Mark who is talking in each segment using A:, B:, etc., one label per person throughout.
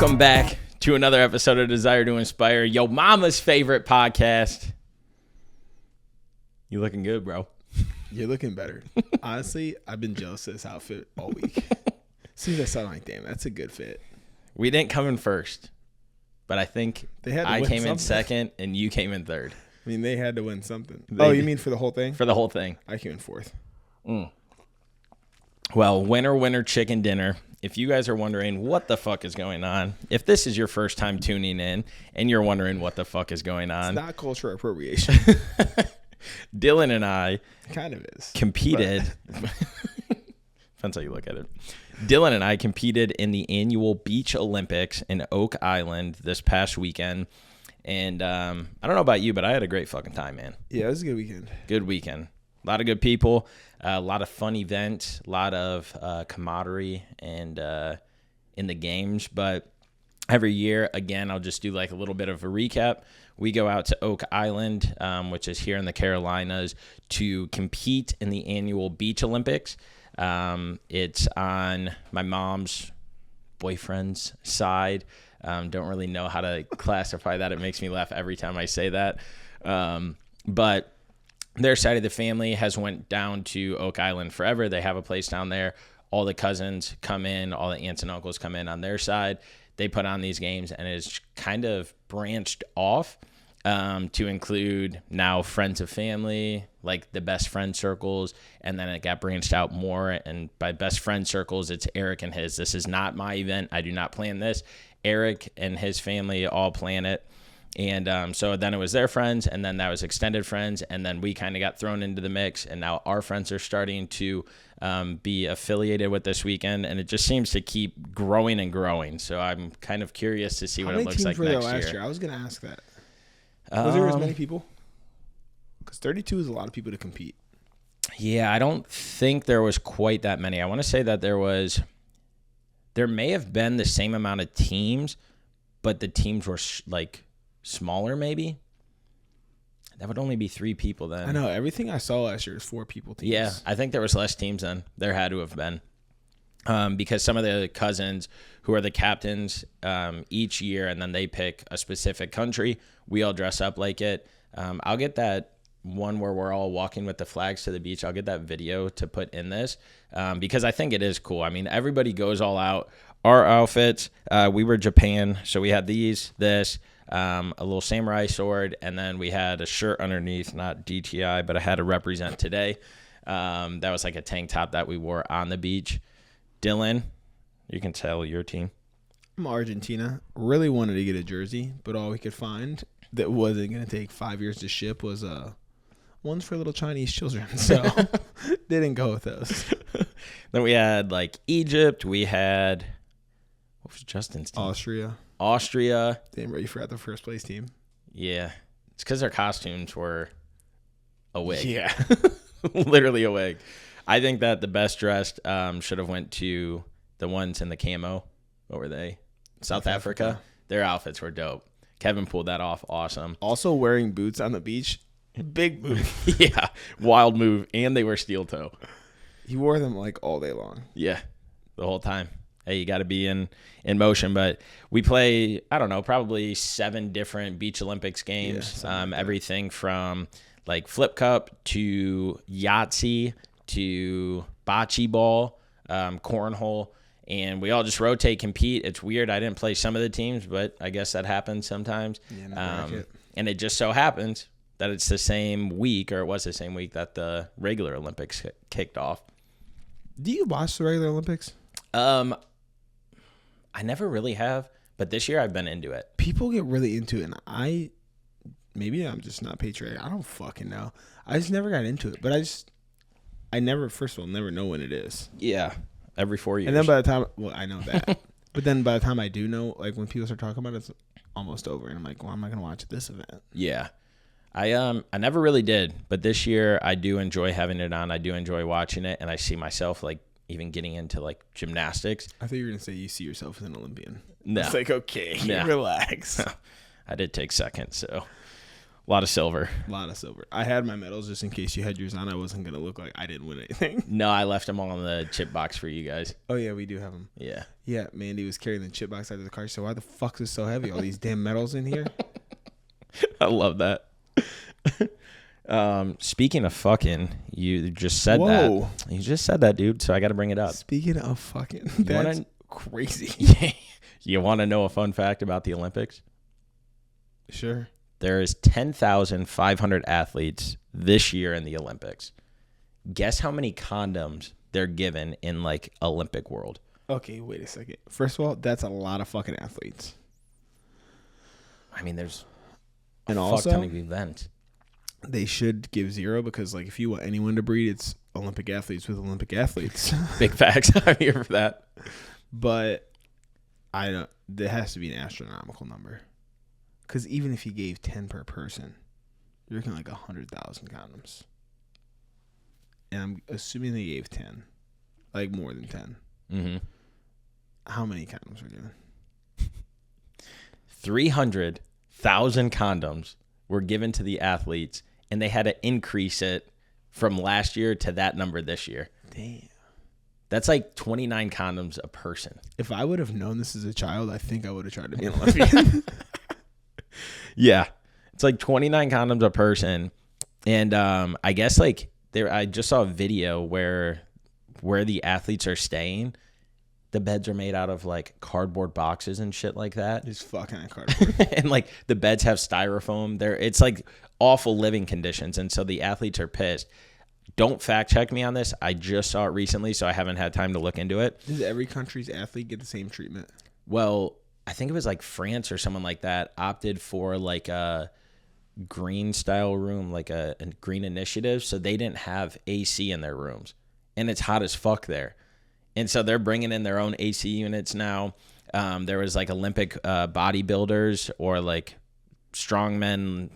A: Welcome back to another episode of Desire to Inspire, yo mama's favorite podcast. You looking good, bro.
B: You're looking better. Honestly, I've been jealous of this outfit all week. As soon as I saw it, I'm like, damn, that's a good fit.
A: We didn't come in first, but I think I came in second and you came in third.
B: I mean, they had to win something. You mean for the whole thing?
A: For the whole thing.
B: I came in fourth.
A: Well, winner chicken dinner. If you guys are wondering what the fuck is going on, if this is your first time tuning in and you're wondering what the fuck is going on.
B: It's not cultural appropriation.
A: Dylan and I
B: kind of is.
A: Competed. Depends how you look at it. Dylan and I competed in the annual Beach Olympics in Oak Island this past weekend. And I don't know about you, but I had a great fucking time, man.
B: Yeah, it was a good weekend.
A: Good weekend. A lot of good people, a lot of fun events, a lot of camaraderie and in the games. But every year, again, I'll just do like a little bit of a recap. We go out to Oak Island, which is here in the Carolinas, to compete in the annual Beach Olympics. It's on my mom's boyfriend's side. Don't really know how to classify that. It makes me laugh every time I say that. But their side of the family has went down to Oak Island forever. They have a place down there. All the cousins come in. All the aunts and uncles come in on their side. They put on these games, and it's kind of branched off to include now friends of family, like the best friend circles, and then it got branched out more. And by best friend circles, it's Eric and his. This is not my event. I do not plan this. Eric and his family all plan it. And so then it was their friends, and then that was extended friends, and then we kind of got thrown into the mix, and now our friends are starting to be affiliated with this weekend, and it just seems to keep growing and growing. So I'm kind of curious to see what it looks like next year.
B: How many teams were there last year? I was going to ask that. Was there as many people? Because 32 is a lot of people to compete.
A: Yeah, I don't think there was quite that many. I want to say that there may have been the same amount of teams, but the teams were smaller maybe. That would only be 3 people then.
B: I know. Everything I saw last year was 4 people teams.
A: Yeah, I think there was less teams then. There had to have been. Because some of the cousins who are the captains each year, and then they pick a specific country. We all dress up like it. I'll get that one where we're all walking with the flags to the beach. I'll get that video to put in this because I think it is cool. I mean, everybody goes all out. Our outfits, we were Japan, so we had this, a little samurai sword, and then we had a shirt underneath, not DTI, but I had to represent today. That was like a tank top that we wore on the beach. Dylan, you can tell your team.
B: I'm Argentina. Really wanted to get a jersey, but all we could find that wasn't going to take 5 years to ship was ones for little Chinese children. So didn't go with those.
A: Then we had like Egypt. We had, what was Justin's team? Austria.
B: Damn right, you forgot the first place team.
A: Yeah. It's because their costumes were a wig.
B: Yeah.
A: Literally a wig. I think that the best dressed should have went to the ones in the camo. What were they? South Africa. Their outfits were dope. Kevin pulled that off. Awesome.
B: Also wearing boots on the beach. Big move.
A: Yeah. Wild move. And they were steel toe.
B: He wore them like all day long.
A: Yeah. The whole time. Hey, you got to be in motion. But we play, I don't know, probably 7 different Beach Olympics games. Everything from like flip cup to Yahtzee to bocce ball, cornhole. And we all just rotate, compete. It's weird. I didn't play some of the teams, but I guess that happens sometimes.
B: Yeah,
A: and it just so happens that it's the same week, or it was the same week that the regular Olympics kicked off.
B: Do you watch the regular Olympics?
A: I never really have, but this year I've been into it.
B: People get really into it, and maybe I'm just not patriotic. I don't fucking know. I just never got into it, but I never, first of all, never know when it is.
A: Yeah. Every 4 years.
B: And then by the time, I know that. But then by the time I do know, like when people start talking about it, it's almost over. And I'm like, well, I'm not going to watch this event.
A: Yeah. I never really did. But this year, I do enjoy having it on. I do enjoy watching it. And I see myself like even getting into like gymnastics.
B: I thought you were going to say you see yourself as an Olympian.
A: No.
B: It's like, okay, relax.
A: I did take second, so A lot of silver.
B: A lot of silver. I had my medals just in case you had yours on. I wasn't going to look like I didn't win anything.
A: No, I left them all in the chip box for you guys.
B: Oh, yeah, we do have them.
A: Yeah.
B: Yeah, Mandy was carrying the chip box out of the car. So why the fuck is it so heavy? All these damn medals in here?
A: I love that. Speaking of fucking, you just said that. You just said that, dude. So I got to bring it up.
B: Speaking of fucking, that's crazy.
A: You want to know a fun fact about the Olympics?
B: Sure.
A: There is 10,500 athletes this year in the Olympics. Guess how many condoms they're given in like Olympic world?
B: Okay, wait a second. First of all, that's a lot of fucking athletes.
A: I mean, there's
B: a
A: fuck ton of events.
B: They should give 0 because, like, if you want anyone to breed, it's Olympic athletes with Olympic athletes.
A: Big facts. I'm here for that.
B: But there has to be an astronomical number. Because even if you gave 10 per person, you're looking like 100,000 condoms. And I'm assuming they gave 10. Like more than 10.
A: Mm-hmm.
B: How many condoms were given?
A: 300,000 condoms were given to the athletes, and they had to increase it from last year to that number this year.
B: Damn.
A: That's like 29 condoms a person.
B: If I would have known this as a child, I think I would have tried to be an Olympian.
A: Yeah. It's like 29 condoms a person. And I guess like I just saw a video where the athletes are staying. The beds are made out of like cardboard boxes and shit like that.
B: Just fucking cardboard.
A: And like the beds have styrofoam. It's like awful living conditions. And so the athletes are pissed. Don't fact check me on this. I just saw it recently, so I haven't had time to look into it.
B: Does every country's athlete get the same treatment?
A: Well, I think it was like France or someone like that opted for like a green style room, like a green initiative. So they didn't have AC in their rooms, and it's hot as fuck there. And so they're bringing in their own AC units now. There was like Olympic bodybuilders or like strongmen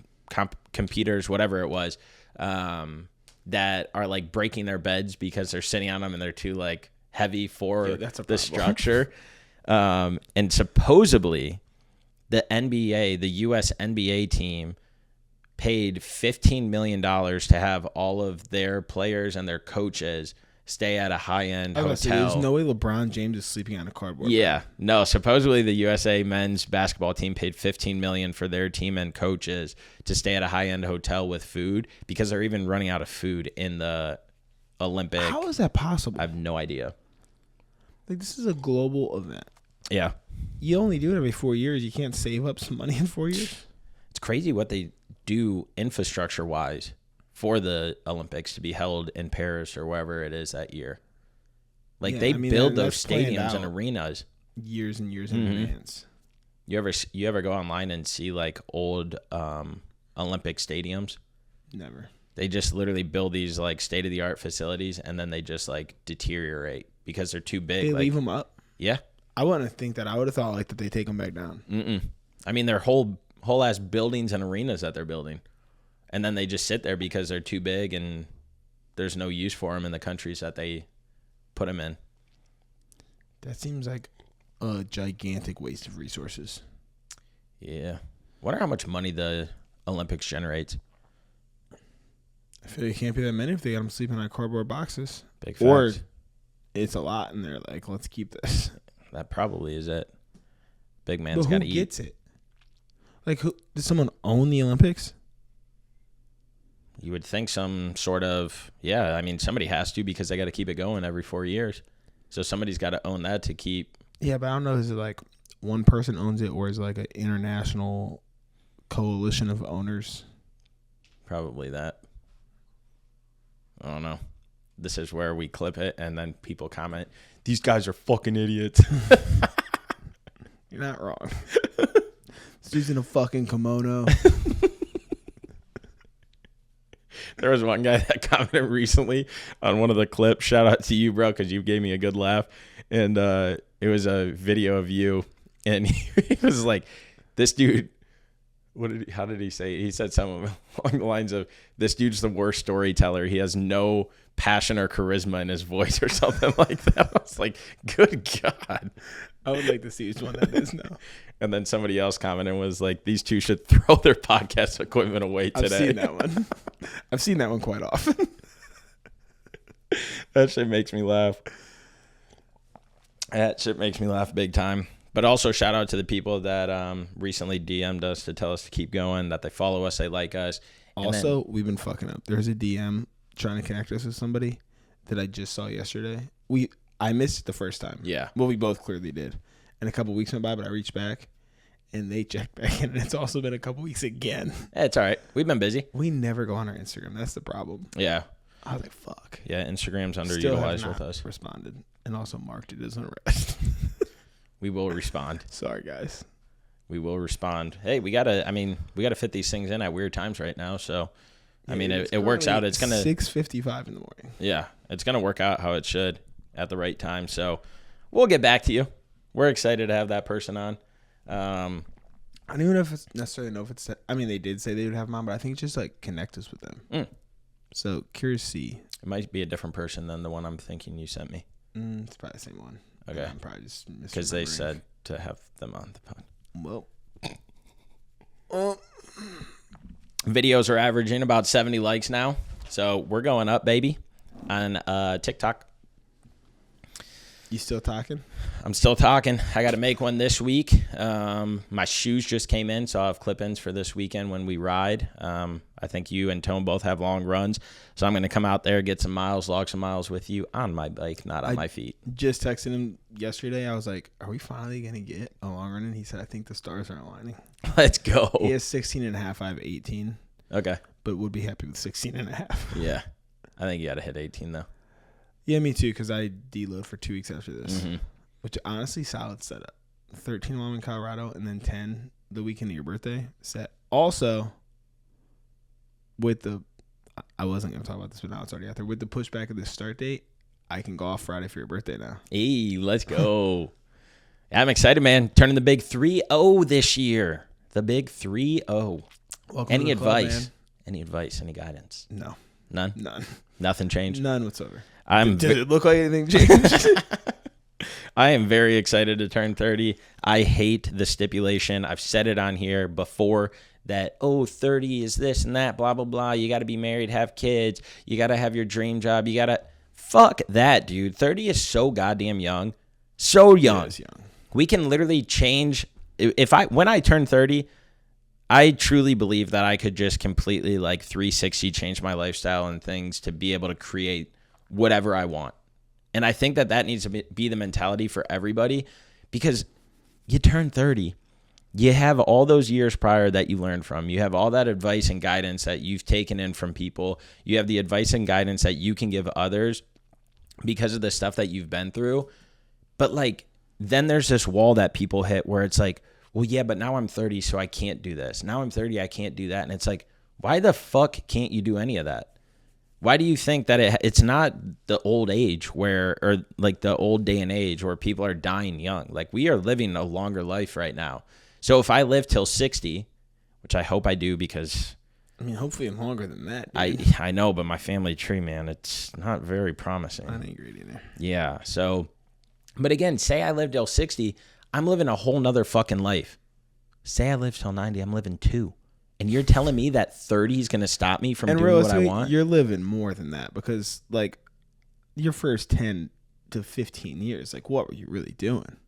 A: competitors, whatever it was, that are like breaking their beds because they're sitting on them and they're too like heavy for the structure. And supposedly the NBA, the US NBA team paid $15 million to have all of their players and their coaches stay at a high-end hotel.
B: There's no way LeBron James is sleeping on a cardboard.
A: Yeah. No, supposedly the USA men's basketball team paid $15 million for their team and coaches to stay at a high-end hotel with food because they're even running out of food in the Olympic.
B: How is that possible?
A: I have no idea.
B: Like, this is a global event.
A: Yeah.
B: You only do it every 4 years. You can't save up some money in 4 years.
A: It's crazy what they do infrastructure-wise for the Olympics to be held in Paris or wherever it is that year. Like, they build those stadiums and arenas
B: years and years in advance.
A: You ever go online and see like old Olympic stadiums?
B: Never.
A: They just literally build these like state-of-the-art facilities and then they just like deteriorate because they're too big.
B: They leave them up?
A: Yeah.
B: I wouldn't think that. I would have thought like that they take them back down.
A: Mm-mm. I mean, they're whole ass buildings and arenas that they're building. And then they just sit there because they're too big and there's no use for them in the countries that they put them in.
B: That seems like a gigantic waste of resources.
A: Yeah. Wonder how much money the Olympics generates.
B: I feel like it can't be that many if they got them sleeping on cardboard boxes.
A: Big facts.
B: Or it's a lot and they're like, let's keep this.
A: That probably is it. Big man's got to eat.
B: Who gets it? Like, does someone own the Olympics?
A: You would think some sort of, yeah, I mean, somebody has to because they got to keep it going every 4 years. So somebody's got to own that to keep.
B: Yeah, but I don't know. Is it like one person owns it or is it like an international coalition of owners?
A: Probably that. I don't know. This is where we clip it and then people comment, these guys are fucking idiots.
B: You're not wrong. This dude's in a fucking kimono.
A: There was one guy that commented recently on one of the clips. Shout out to you, bro, because you gave me a good laugh. And it was a video of you. And he was like, this dude, How did he say? He said something along the lines of, "This dude's the worst storyteller. He has no passion or charisma in his voice," or something like that. I was like, "Good God."
B: I would like to see which one that is now.
A: And then somebody else commented was like, "These two should throw their podcast equipment away today."
B: I've seen that one. I've seen that one quite often.
A: That shit makes me laugh. That shit makes me laugh big time. But also shout out to the people that recently DM'd us to tell us to keep going, that they follow us, they like us.
B: Also, we've been fucking up. There's a DM trying to connect us with somebody that I just saw yesterday. I missed it the first time.
A: Yeah.
B: Well, we both clearly did. And a couple weeks went by, but I reached back, and they checked back in, and it's also been a couple weeks again.
A: It's all right. We've been busy.
B: We never go on our Instagram. That's the problem.
A: Yeah.
B: I was like, fuck.
A: Yeah, Instagram's underutilized
B: Still have not
A: with us.
B: Responded, and also marked it as an arrest.
A: We will respond.
B: Sorry, guys.
A: We will respond. Hey, we gotta fit these things in at weird times right now. So, I mean, it works out. It's gonna
B: 6:55 in the morning.
A: Yeah, it's gonna work out how it should at the right time. So, we'll get back to you. We're excited to have that person on.
B: I don't even necessarily know if it's. I mean, they did say they would have them on, but I think it's just like connect us with them. So curious to see.
A: It might be a different person than the one I'm thinking you sent me.
B: It's probably the same one.
A: Okay.
B: I'm probably just
A: because they said to have them on the pod.
B: Well,
A: videos are averaging about 70 likes now, so we're going up, baby, on TikTok.
B: You still talking?
A: I'm still talking. I got to make one this week. My shoes just came in, so I'll have clip-ins for this weekend when we ride. I think you and Tone both have long runs, so I'm going to come out there, get some miles, log some miles with you on my bike, not on my feet.
B: Just texted him yesterday. I was like, are we finally going to get a long run? And he said, I think the stars are aligning.
A: Let's go.
B: He has 16 and a half. I have 18.
A: Okay.
B: But would be happy with 16 and a half.
A: Yeah. I think you got to hit 18, though.
B: Yeah, me too, because I deload for 2 weeks after this, which honestly, solid setup. 13 while I'm in Colorado, and then 10 the weekend of your birthday. Set. Also, with the, I wasn't going to talk about this, but now it's already out there. With the pushback of the start date, I can go off Friday for your birthday now.
A: Hey, let's go. I'm excited, man. Turning the big 3-0 this year. The big 3-0. Any advice? Club, any advice? Any guidance?
B: No.
A: None?
B: None.
A: Nothing changed?
B: None whatsoever.
A: Did
B: it look like anything changed?
A: I am very excited to turn 30. I hate the stipulation. I've said it on here before that, 30 is this and that, blah, blah, blah. You got to be married, have kids. You got to have your dream job. You got to... Fuck that, dude. 30 is so goddamn young. So young.
B: It is young.
A: We can literally change... When I turn 30... I truly believe that I could just completely 360 change my lifestyle and things to be able to create whatever I want. And I think that needs to be the mentality for everybody, because you turn 30, you have all those years prior that you learned from. You have all that advice and guidance that you've taken in from people. You have the advice and guidance that you can give others because of the stuff that you've been through. But then there's this wall that people hit where it's like, well, yeah, but now I'm 30, so I can't do this. Now I'm 30, I can't do that. And it's like, why the fuck can't you do any of that? Why do you think that it's not the old age or the old day and age where people are dying young? We are living a longer life right now. So if I live till 60, which I hope I do, because...
B: I mean, hopefully I'm longer than that, dude.
A: I know, but my family tree, man, it's not very promising.
B: I ain't great either.
A: Yeah, so... But again, say I live till 60... I'm living a whole nother fucking life. Say I live till 90, I'm living 2. And you're telling me that 30 is going to stop me from doing what I want?
B: You're living more than that, because, your first 10 to 15 years, what were you really doing?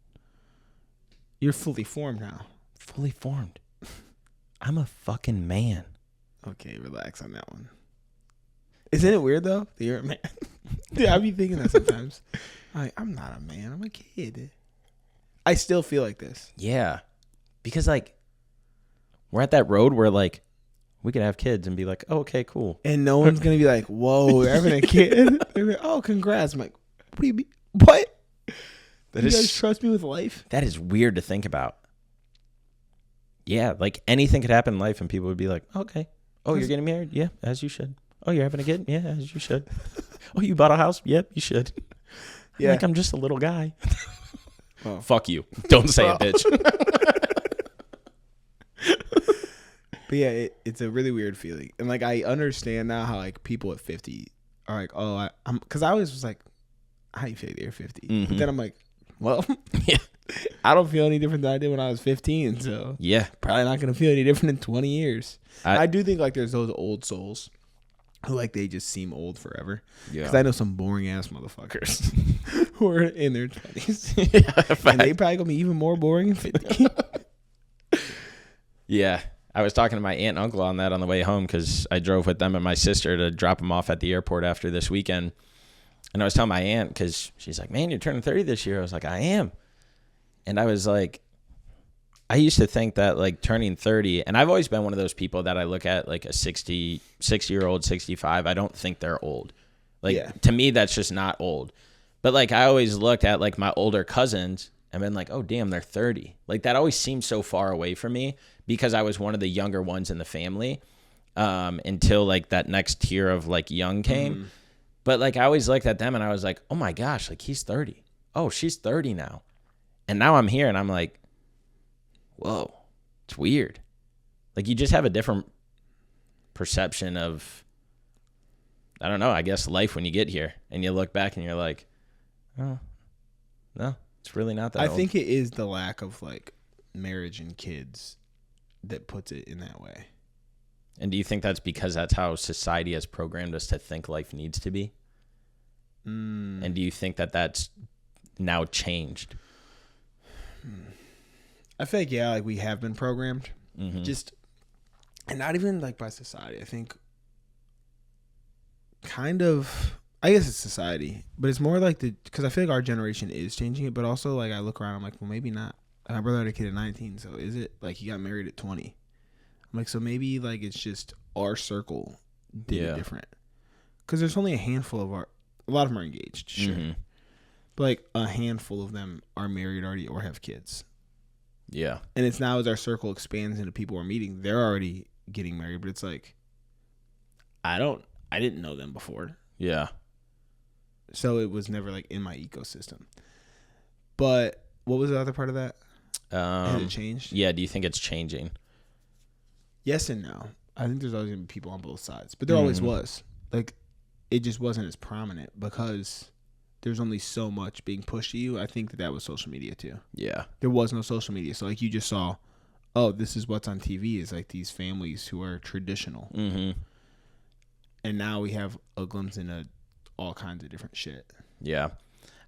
B: You're fully formed now.
A: Fully formed. I'm a fucking man.
B: Okay, relax on that one. Isn't it weird, though, that you're a man? Dude, I be thinking that sometimes. I'm not a man, I'm a kid. I still feel like this.
A: Yeah. Because, we're at that road where, we could have kids and be like, oh, okay, cool.
B: And no one's going to be like, whoa, you're having a kid? They're like, oh, congrats. I'm like, what do you mean? What? You guys trust me with life?
A: That is weird to think about. Yeah, anything could happen in life and people would be like, okay. Oh, you're getting married? Yeah, as you should. Oh, you're having a kid? Yeah, as you should. Oh, you bought a house? Yep, you should. Yeah. I'm just a little guy. Oh. Fuck you. Don't say it, bitch.
B: But yeah, it's a really weird feeling. And like, I understand now how like people at 50 are like, oh, I'm, because I always was like, how do you feel you're 50?
A: Mm-hmm.
B: But then I'm like, well,
A: Yeah.
B: I don't feel any different than I did when I was 15. So
A: Yeah.
B: probably not going to feel any different in 20 years. I do think like there's those old souls who like they just seem old forever.
A: Yeah.
B: Because I know some boring ass motherfuckers who are in their 20s.
A: Yeah,
B: And they probably going to be even more boring in 50.
A: Yeah. I was talking to my aunt and uncle on that on the way home because I drove with them and my sister to drop them off at the airport after this weekend. And I was telling my aunt because she's like, man, you're turning 30 this year. I was like, I am. And I was like, I used to think that like turning 30, and I've always been one of those people that I look at like a 60-year-old, 65. I don't think they're old. Like to me, that's just not old. But like I always looked at like my older cousins and been like, oh, damn, they're 30. Like that always seemed so far away from me because I was one of the younger ones in the family until like that next tier of like young came. Mm. But like I always looked at them and I was like, oh my gosh, like he's 30. Oh, she's 30 now. And now I'm here and I'm like, whoa, it's weird. Like you just have a different perception of, I don't know, I guess life when you get here and you look back and you're like, oh, no, it's really not that old.
B: I think it is the lack of like marriage and kids that puts it in that way.
A: And do you think that's because that's how society has programmed us to think life needs to be? And do you think that that's now changed?
B: I feel like, yeah, like we have been programmed.
A: Mm-hmm.
B: Just, and not even like by society. I think kind of, I guess it's society, but it's more like because I feel like our generation is changing it, but also like I look around, I'm like, well, maybe not. My brother had a kid at 19, so is it like he got married at 20? I'm like, so maybe like it's just our circle did it different. Because there's only a handful of a lot of them are engaged, sure. Mm-hmm. But like a handful of them are married already or have kids.
A: Yeah.
B: And it's now as our circle expands into people we're meeting, they're already getting married, but it's like, I didn't know them before.
A: Yeah.
B: So it was never like in my ecosystem. But what was the other part of that? Has it changed?
A: Yeah. Do you think it's changing?
B: Yes and no. I think there's always going to be people on both sides, but there always was. Like, it just wasn't as prominent because there's only so much being pushed to you. I think that was social media too. Yeah. There was no social media. So like you just saw, oh, this is what's on TV is like these families who are traditional. Mm-hmm. And now we have a glimpse into all kinds of different shit.
A: Yeah.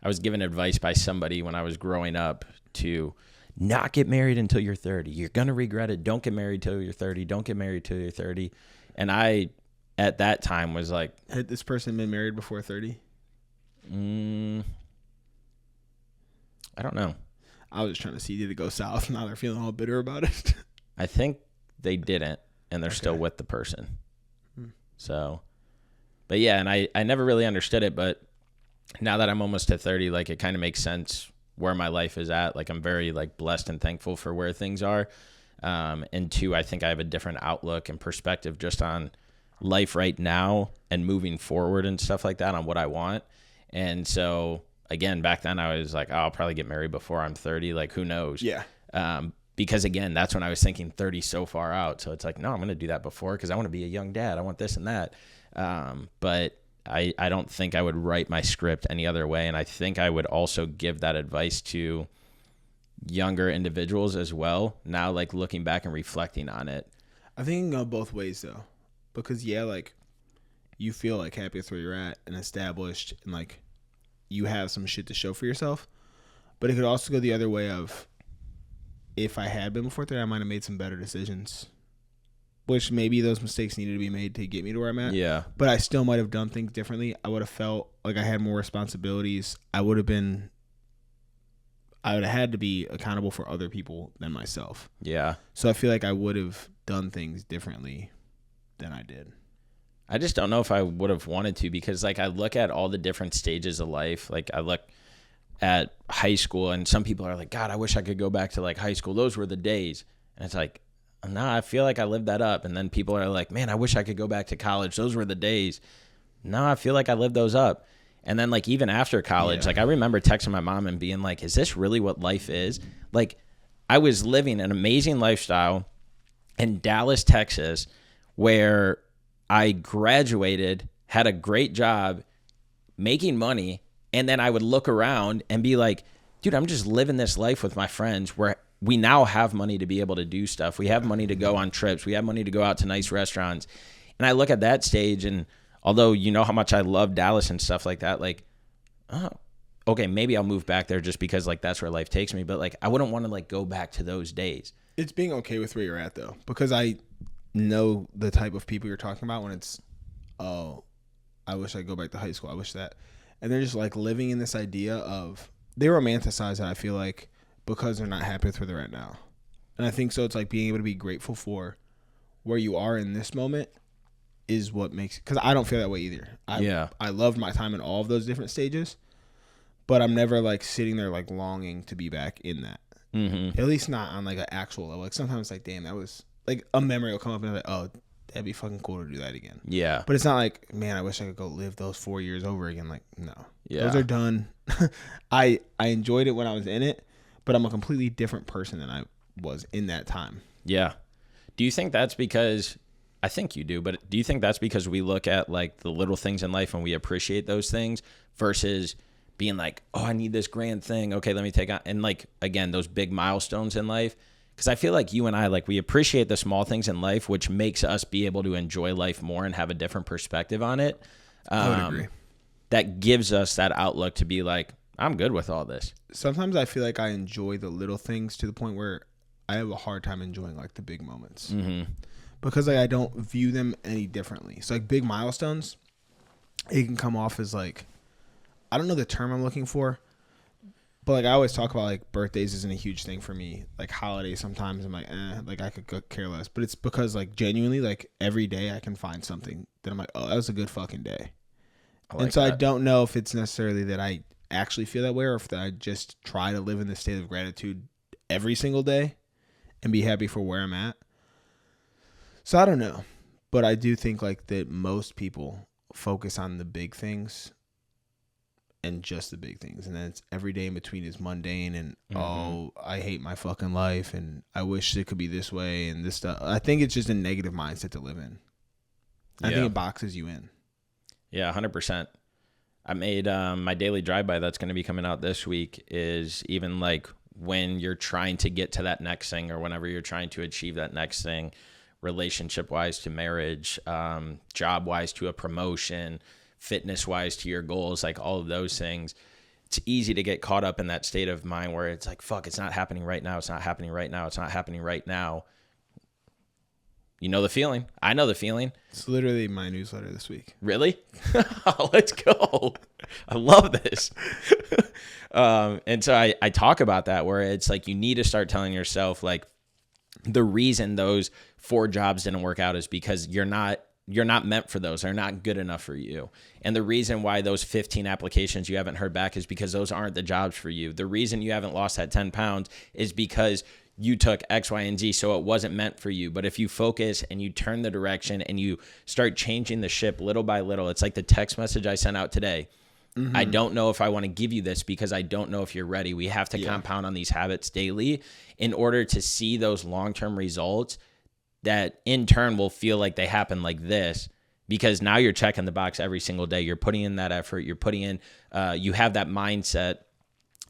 A: I was given advice by somebody when I was growing up to not get married until you're 30. You're going to regret it. Don't get married till you're 30. Don't get married till you're 30. And I, at that time, was like...
B: Had this person been married before 30?
A: I don't know.
B: I was just trying to see, did it go south? Now they're feeling all bitter about it.
A: I think they didn't, and they're still with the person. So, but yeah, and I never really understood it, but now that I'm almost to 30, like it kind of makes sense where my life is at. Like I'm very like blessed and thankful for where things are. And two, I think I have a different outlook and perspective just on life right now and moving forward and stuff like that on what I want. And so again, back then I was like, oh, I'll probably get married before I'm 30. Like who knows? Yeah. Because again, that's when I was thinking 30 so far out. So it's like, no, I'm going to do that before because I want to be a young dad. I want this and that. But I don't think I would write my script any other way. And I think I would also give that advice to younger individuals as well. Now, like looking back and reflecting on it.
B: I think it can go both ways though. Because yeah, like you feel like happy with where you're at and established and like you have some shit to show for yourself. But it could also go the other way of if I had been before 30, I might have made some better decisions. Which maybe those mistakes needed to be made to get me to where I'm at. Yeah. But I still might have done things differently. I would have felt like I had more responsibilities. I would have had to be accountable for other people than myself. Yeah. So I feel like I would have done things differently than I did.
A: I just don't know if I would have wanted to because like I look at all the different stages of life. Like I look at high school and some people are like, God, I wish I could go back to like high school. Those were the days. And it's like, no, I feel like I lived that up. And then people are like, man, I wish I could go back to college. Those were the days. No, I feel like I lived those up. And then like even after college, like I remember texting my mom and being like, is this really what life is? Like I was living an amazing lifestyle. in Dallas, Texas, where I graduated, had a great job, making money, and then I would look around and be like, dude, I'm just living this life with my friends where we now have money to be able to do stuff. We have money to go on trips. We have money to go out to nice restaurants. And I look at that stage, and although you know how much I love Dallas and stuff like that, like, oh, okay, maybe I'll move back there just because like that's where life takes me. But like, I wouldn't want to like go back to those days.
B: It's being okay with where you're at though, because I know the type of people you're talking about when it's, oh, I wish I'd go back to high school. I wish that. And they're just like living in this idea of, they romanticize it, I feel like, because they're not happy with where they're at now. And I think so. It's like being able to be grateful for where you are in this moment is what makes, because I don't feel that way either. I loved my time in all of those different stages, but I'm never like sitting there like longing to be back in that. Mm-hmm. At least not on like an actual level. Like sometimes it's like, damn, that was like a memory will come up and I'm like, oh, that'd be fucking cool to do that again.
A: Yeah.
B: But it's not like, man, I wish I could go live those 4 years over again. Like, no.
A: Yeah.
B: Those are done. I enjoyed it when I was in it, but I'm a completely different person than I was in that time.
A: Yeah. Do you think that's because, I think you do, but do you think that's because we look at like the little things in life and we appreciate those things versus being like, oh, I need this grand thing. Okay, let me take on. And like, again, those big milestones in life. Because I feel like you and I, like, we appreciate the small things in life, which makes us be able to enjoy life more and have a different perspective on it.
B: I would agree.
A: That gives us that outlook to be like, I'm good with all this.
B: Sometimes I feel like I enjoy the little things to the point where I have a hard time enjoying like the big moments. Mm-hmm. Because like I don't view them any differently. So like big milestones, it can come off as like, I don't know the term I'm looking for, but like I always talk about like birthdays isn't a huge thing for me. Like holidays sometimes I'm like, like I could care less. But it's because like genuinely like every day I can find something that I'm like, oh, that was a good fucking day. And so that. I don't know if it's necessarily that I actually feel that way or if I just try to live in the state of gratitude every single day and be happy for where I'm at. So I don't know. But I do think like that most people focus on the big things and just the big things. And then it's every day in between is mundane and, oh, I hate my fucking life and I wish it could be this way and this stuff. I think it's just a negative mindset to live in. I think it boxes you in.
A: Yeah, 100%. I made my daily drive-by that's going to be coming out this week is even like when you're trying to get to that next thing or whenever you're trying to achieve that next thing, relationship-wise to marriage, job-wise to a promotion, fitness-wise to your goals, like all of those things, it's easy to get caught up in that state of mind where it's like, fuck, it's not happening right now. It's not happening right now. It's not happening right now. You know the feeling. I know the feeling.
B: It's literally my newsletter this week.
A: Really? Let's go. I love this. And so I talk about that where it's like you need to start telling yourself like the reason those 4 jobs didn't work out is because you're not meant for those. They're not good enough for you. And the reason why those 15 applications you haven't heard back is because those aren't the jobs for you. The reason you haven't lost that 10 pounds is because you took X, Y, and Z, so it wasn't meant for you. But if you focus and you turn the direction and you start changing the ship little by little, it's like the text message I sent out today. Mm-hmm. I don't know if I want to give you this because I don't know if you're ready. We have to compound on these habits daily in order to see those long-term results that in turn will feel like they happen like this, because now you're checking the box every single day. You're putting in that effort. You're putting in, you have that mindset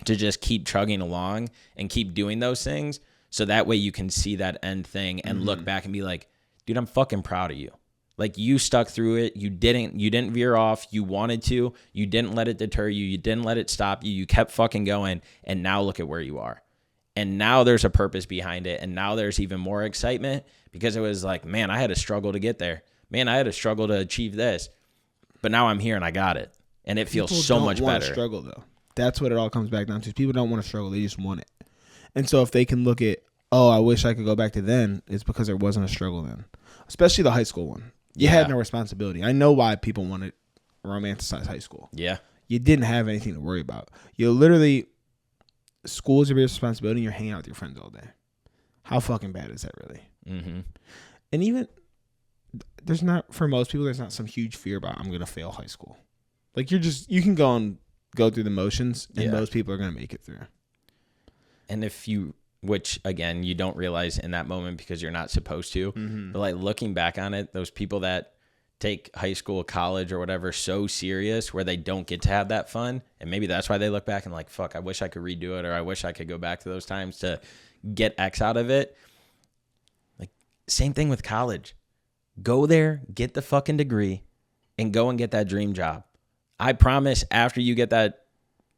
A: to just keep chugging along and keep doing those things. So that way you can see that end thing and look back and be like, dude, I'm fucking proud of you. Like you stuck through it. You didn't veer off. You wanted to, you didn't let it deter you. You didn't let it stop you. You kept fucking going. And now look at where you are. And now there's a purpose behind it. And now there's even more excitement because it was like, man, I had to struggle to get there. Man, I had to struggle to achieve this. But now I'm here and I got it. And it feels so much better.
B: People don't want to struggle though. That's what it all comes back down to. People don't want to struggle. They just want it. And so if they can look at, oh, I wish I could go back to then, it's because there wasn't a struggle then. Especially the high school one. You had no responsibility. I know why people want to romanticize high school.
A: Yeah.
B: You didn't have anything to worry about. You literally, school is your responsibility and you're hanging out with your friends all day. How fucking bad is that really? Mm-hmm. And even, there's not, for most people, there's not some huge fear about, I'm going to fail high school. Like you can go through the motions and most people are going to make it through.
A: And if you which again, you don't realize in that moment because you're not supposed to. But like looking back on it, those people that take high school, college, or whatever so serious where they don't get to have that fun, and maybe that's why they look back and like, fuck, I wish I could redo it, or I wish I could go back to those times to get X out of it. Like, same thing with college. Go there, get the fucking degree, and go and get that dream job. I promise after you get that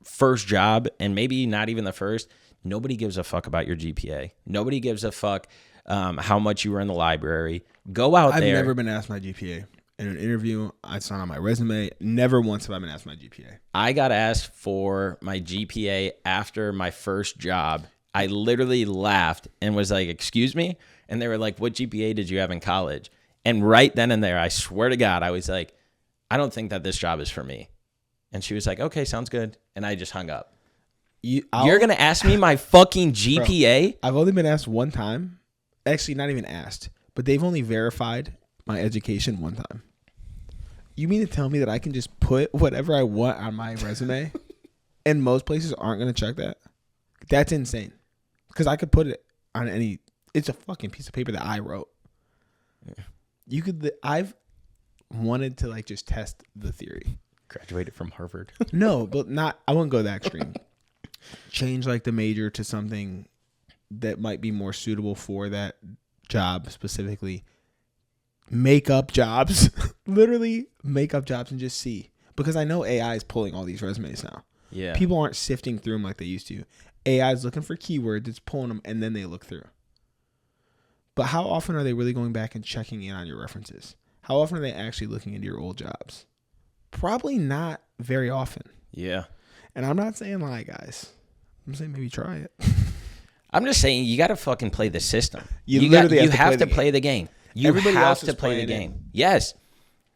A: first job, and maybe not even the first, nobody gives a fuck about your GPA. Nobody gives a fuck how much you were in the library. Go out there.
B: I've never been asked my GPA. In an interview, it's not on my resume. Never once have I been asked my GPA.
A: I got asked for my GPA after my first job. I literally laughed and was like, excuse me? And they were like, what GPA did you have in college? And right then and there, I swear to God, I was like, I don't think that this job is for me. And she was like, okay, sounds good. And I just hung up. You're going to ask me my fucking GPA?
B: Bro, I've only been asked one time. Actually, not even asked. But they've only verified my education one time. You mean to tell me that I can just put whatever I want on my resume and most places aren't going to check that? That's insane. Because I could put it on any... It's a fucking piece of paper that I wrote. Yeah. You could... I've wanted to like just test the theory.
A: Graduated from Harvard.
B: No, but not... I wouldn't go that extreme. Change like the major to something that might be more suitable for that job specifically. Make up jobs. Literally make up jobs and just see. Because I know AI is pulling all these resumes now.
A: Yeah.
B: People aren't sifting through them like they used to. AI is looking for keywords, it's pulling them, and then they look through. But how often are they really going back and checking in on your references? How often are they actually looking into your old jobs? Probably not very often.
A: Yeah.
B: And I'm not saying lie, guys. I'm saying maybe try it.
A: I'm just saying you got to fucking play the system.
B: You
A: have to play the game. You
B: Everybody
A: have
B: else
A: to
B: is
A: play the
B: playing
A: game. Yes.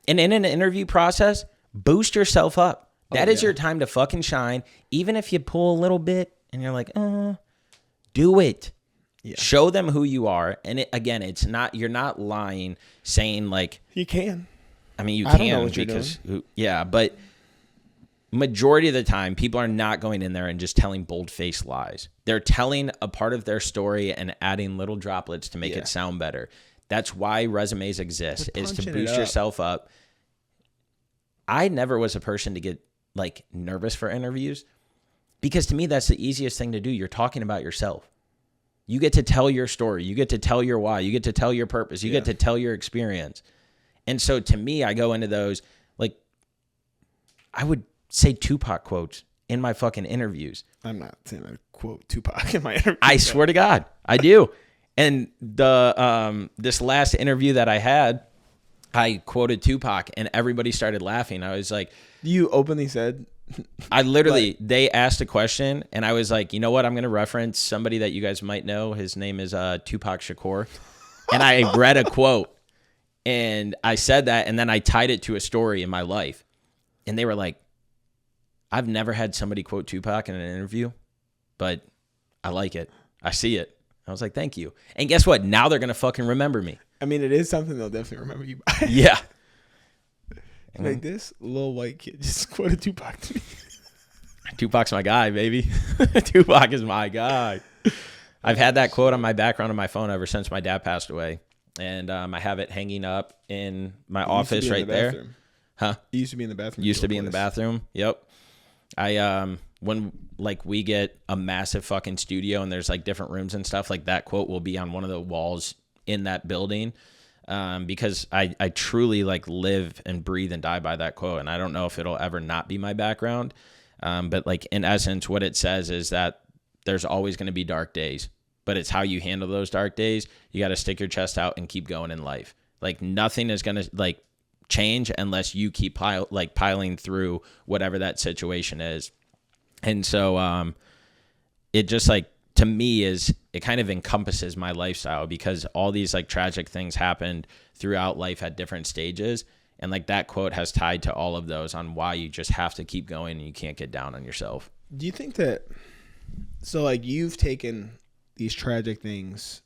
A: And in an interview process, boost yourself up. That is your time to fucking shine. Even if you pull a little bit and you're like, do it. Yeah. Show them who you are. And it's not, you're not lying saying like.
B: You can.
A: I mean, you
B: I
A: can
B: don't know what
A: because,
B: you're doing.
A: Yeah, but majority of the time, people are not going in there and just telling bold-faced lies. They're telling a part of their story and adding little droplets to make it sound better. That's why resumes exist, is to boost yourself up. I never was a person to get like nervous for interviews because to me, that's the easiest thing to do. You're talking about yourself. You get to tell your story. You get to tell your why. You get to tell your purpose. You get to tell your experience. And so to me, I go into those, like, I would say Tupac quotes in my fucking interviews.
B: I'm not saying I quote Tupac in my interview.
A: I swear to God, I do. And the this last interview that I had, I quoted Tupac and everybody started laughing. I was like...
B: You openly said...
A: I literally, they asked a question and I was like, you know what? I'm going to reference somebody that you guys might know. His name is Tupac Shakur. And I read a quote and I said that and then I tied it to a story in my life. And they were like, I've never had somebody quote Tupac in an interview, but I like it. I see it. I was like, thank you. And guess what? Now they're going to fucking remember me.
B: I mean, it is something they'll definitely remember you by.
A: Yeah.
B: Like this little white kid just quoted Tupac to me.
A: Tupac's my guy, baby. Tupac is my guy. I've had that quote on my background on my phone ever since my dad passed away. And I have it hanging up in my office right there. Huh?
B: It used to be in the bathroom.
A: Used to be in the bathroom. Yep. When like we get a massive fucking studio and there's like different rooms and stuff, like that quote will be on one of the walls in that building. Because I truly like live and breathe and die by that quote. And I don't know if it'll ever not be my background. But like in essence, what it says is that there's always going to be dark days, but it's how you handle those dark days. You got to stick your chest out and keep going in life. Like nothing is going to like change unless you keep piling through whatever that situation is. And so, it just like, to me it kind of encompasses my lifestyle because all these like tragic things happened throughout life at different stages. And like that quote has tied to all of those on why you just have to keep going and you can't get down on yourself.
B: Do you think that, so like you've taken these tragic things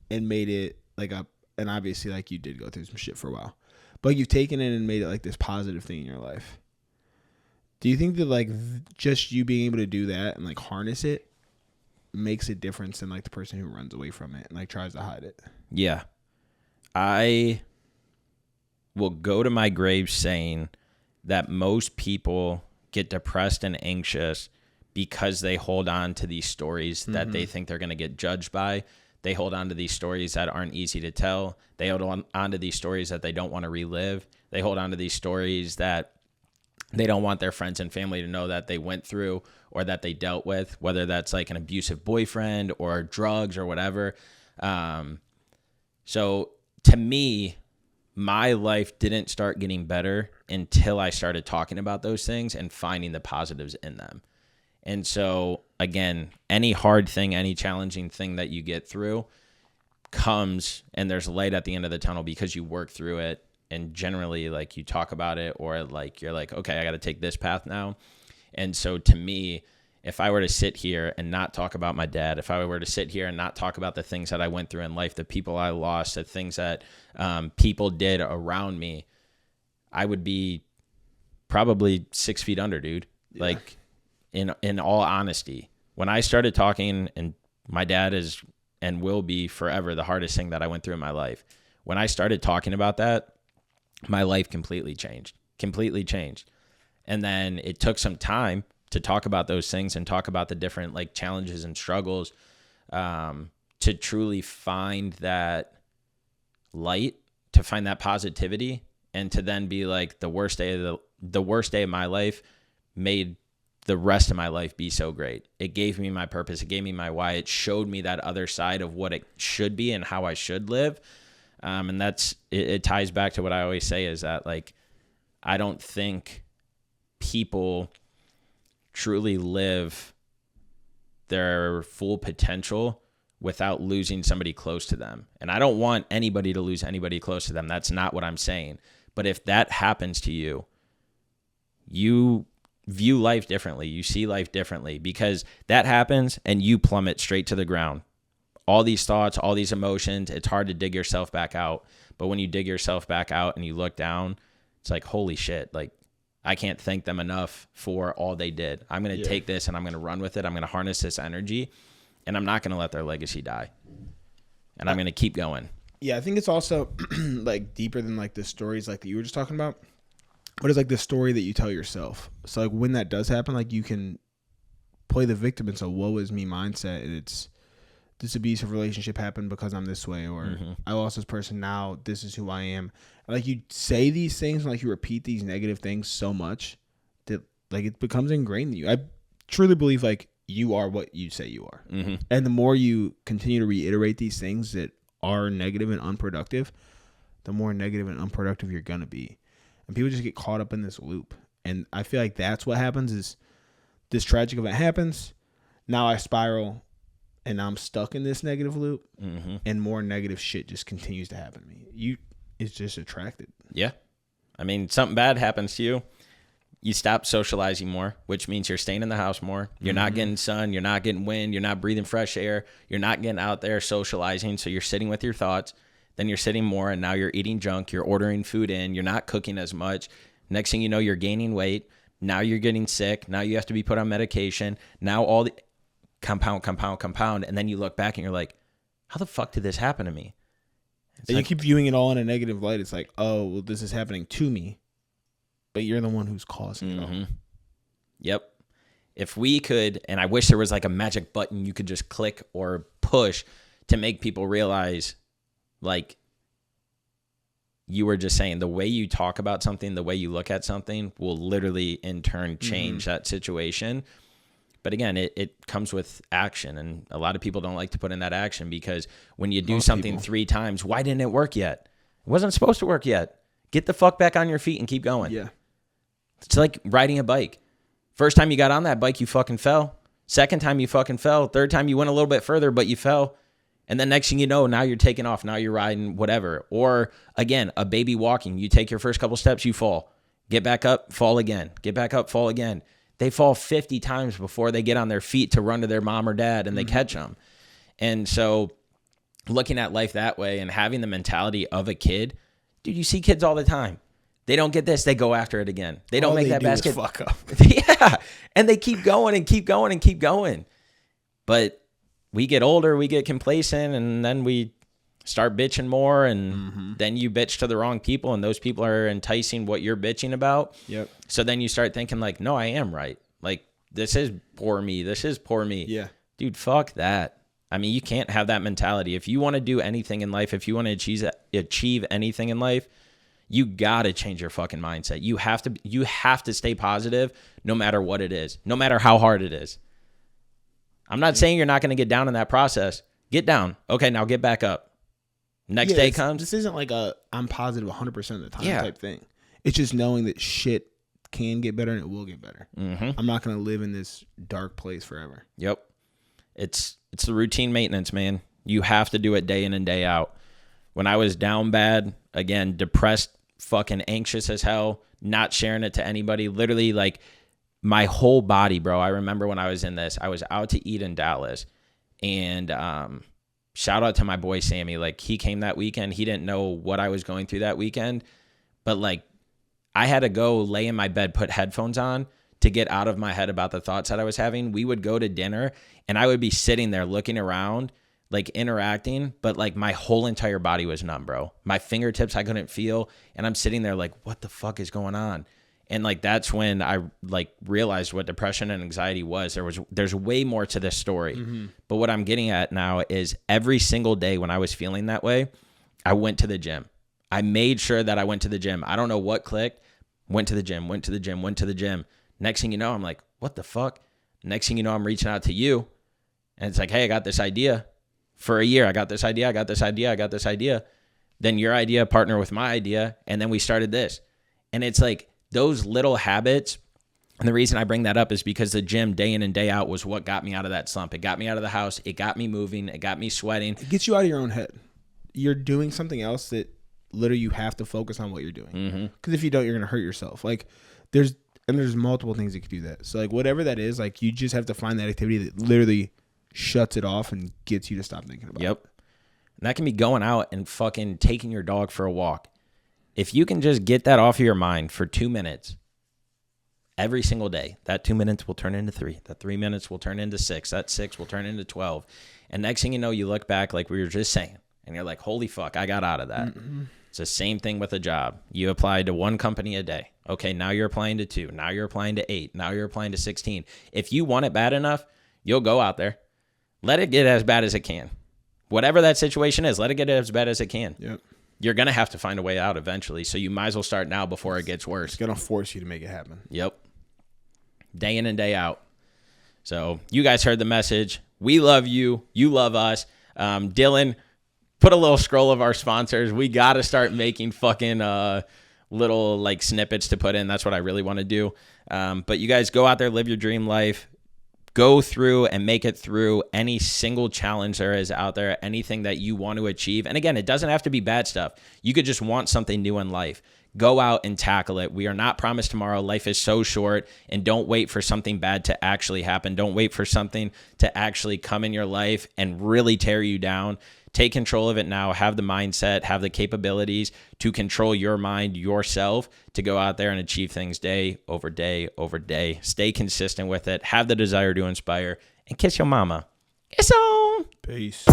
B: and made it like and obviously like you did go through some shit for a while, but you've taken it and made it like this positive thing in your life. Do you think that like just you being able to do that and like harness it makes a difference than like the person who runs away from it and like tries to hide it.
A: Yeah. I will go to my grave saying that most people get depressed and anxious because they hold on to these stories that they think they're going to get judged by. They hold on to these stories that aren't easy to tell. They hold on to these stories that they don't want to relive. They hold on to these stories that they don't want their friends and family to know that they went through or that they dealt with, whether that's like an abusive boyfriend or drugs or whatever. So to me, my life didn't start getting better until I started talking about those things and finding the positives in them. And so, again, any hard thing, any challenging thing that you get through comes and there's light at the end of the tunnel because you work through it. And generally, like, you talk about it or like you're like, okay, I got to take this path now. And so to me, if I were to sit here and not talk about my dad, if I were to sit here and not talk about the things that I went through in life, the people I lost, the things that people did around me, I would be probably 6 feet under, dude. Yeah. Like, in all honesty, when I started talking, and my dad is and will be forever the hardest thing that I went through in my life. When I started talking about that, my life completely changed. And then it took some time to talk about those things and talk about the different like challenges and struggles to truly find that light, to find that positivity, and to then be like the worst day of my life made the rest of my life be so great. It gave me my purpose. It gave me my why. It showed me that other side of what it should be and how I should live. And that's, it ties back to what I always say is that like, I don't think people truly live their full potential without losing somebody close to them. And I don't want anybody to lose anybody close to them. That's not what I'm saying. But if that happens to you, you view life differently. You see life differently because that happens and you plummet straight to the ground. All these thoughts, all these emotions, it's hard to dig yourself back out. But when you dig yourself back out and you look down, it's like, holy shit, like I can't thank them enough for all they did. I'm going to take this and I'm going to run with it. I'm going to harness this energy and I'm not going to let their legacy die. And I'm going to keep going.
B: Yeah, I think it's also like deeper than like the stories like that you were just talking about. But it's like the story that you tell yourself. So like when that does happen, like you can play the victim and so woe is me mindset. And it's this abusive relationship happened because I'm this way, or I lost this person, now this is who I am. And like you say these things, and like you repeat these negative things so much that like it becomes ingrained in you. I truly believe like you are what you say you are. And the more you continue to reiterate these things that are negative and unproductive, the more negative and unproductive you're gonna be. And people just get caught up in this loop. And I feel like that's what happens is this tragic event happens. Now I spiral and I'm stuck in this negative loop and more negative shit just continues to happen to me. It's just attracted. Yeah.
A: I mean, something bad happens to you. You stop socializing more, which means you're staying in the house more. You're not getting sun. You're not getting wind. You're not breathing fresh air. You're not getting out there socializing. So you're sitting with your thoughts. Then you're sitting more, and now you're eating junk. You're ordering food in. You're not cooking as much. Next thing you know, you're gaining weight. Now you're getting sick. Now you have to be put on medication. Now all the compound. And then you look back and you're like, how the fuck did this happen to me?
B: And you keep viewing it all in a negative light. It's like, oh, well, this is happening to me. But you're the one who's causing it all.
A: Yep. If we could, and I wish there was like a magic button you could just click or push to make people realize, like you were just saying, the way you talk about something, the way you look at something will literally in turn change that situation. But again, it comes with action. And a lot of people don't like to put in that action because when you do something 3 times, why didn't it work yet? It wasn't supposed to work yet. Get the fuck back on your feet and keep going.
B: Yeah.
A: It's like riding a bike. First time you got on that bike, you fucking fell. Second time you fucking fell. Third time you went a little bit further, but you fell. And then next thing you know, now you're taking off. Now you're riding whatever. Or again, a baby walking. You take your first couple steps, you fall. Get back up, fall again. Get back up, fall again. They fall 50 times before they get on their feet to run to their mom or dad and they catch them. And so looking at life that way and having the mentality of a kid, dude, you see kids all the time. They don't get this, they go after it again. They don't make that basket.
B: Fuck up.
A: Yeah. And they keep going and keep going and keep going. But we get older, we get complacent, and then we start bitching more, and then you bitch to the wrong people, and those people are enticing what you're bitching about.
B: Yep.
A: So then you start thinking like, no, I am right. Like, this is poor me. This is poor me.
B: Yeah.
A: Dude, fuck that. I mean, you can't have that mentality. If you want to do anything in life, if you want to achieve anything in life, you got to change your fucking mindset. You have to stay positive no matter what it is, no matter how hard it is. I'm not saying you're not going to get down in that process. Get down. Okay, now get back up. Next day comes.
B: This isn't like I'm positive 100% of the time type thing. It's just knowing that shit can get better and it will get better. I'm not going to live in this dark place forever.
A: Yep. It's the routine maintenance, man. You have to do it day in and day out. When I was down bad, again, depressed, fucking anxious as hell, not sharing it to anybody, literally like my whole body, bro. I remember when I was in this, I was out to eat in Dallas, and shout out to my boy Sammy. Like, he came that weekend. He didn't know what I was going through that weekend, but like I had to go lay in my bed, put headphones on to get out of my head about the thoughts that I was having. We would go to dinner and I would be sitting there looking around, like interacting, but like my whole entire body was numb, bro. My fingertips I couldn't feel, and I'm sitting there like, what the fuck is going on? And like that's when I like realized what depression and anxiety was. There's way more to this story. But what I'm getting at now is every single day when I was feeling that way, I went to the gym. I made sure that I went to the gym. I don't know what clicked. Went to the gym. Next thing you know, I'm like, what the fuck? Next thing you know, I'm reaching out to you, and it's like, hey, I got this idea. For a year, I got this idea. Then your idea partnered with my idea, and then we started this. And it's like those little habits, and the reason I bring that up is because the gym day in and day out was what got me out of that slump. It got me out of the house. It got me moving. It got me sweating.
B: It gets you out of your own head. You're doing something else that literally you have to focus on what you're doing. Because if you don't, you're going to hurt yourself. Like there's multiple things that could do that. So like whatever that is, like you just have to find that activity that literally shuts it off and gets you to stop thinking about it.
A: Yep. And that can be going out and fucking taking your dog for a walk. If you can just get that off of your mind for 2 minutes every single day, that 2 minutes will turn into 3. That 3 minutes will turn into 6. That 6 will turn into 12. And next thing you know, you look back like we were just saying, and you're like, holy fuck, I got out of that. It's the same thing with a job. You apply to 1 company a day. Okay, now you're applying to 2. Now you're applying to 8. Now you're applying to 16. If you want it bad enough, you'll go out there. Let it get as bad as it can. Whatever that situation is, let it get as bad as it can.
B: Yep.
A: You're going to have to find a way out eventually, so you might as well start now before it gets worse.
B: It's going to force you to make it happen.
A: Yep. Day in and day out. So you guys heard the message. We love you. You love us. Dylan, put a little scroll of our sponsors. We got to start making fucking little like snippets to put in. That's what I really want to do. But you guys go out there, live your dream life. Go through and make it through any single challenge there is out there, anything that you want to achieve. And again, it doesn't have to be bad stuff. You could just want something new in life. Go out and tackle it. We are not promised tomorrow. Life is so short, and don't wait for something bad to actually happen. Don't wait for something to actually come in your life and really tear you down. Take control of it now. Have the mindset, have the capabilities to control your mind yourself to go out there and achieve things day over day over day. Stay consistent with it. Have the desire to inspire, and kiss your mama. Kiss on.
B: Peace.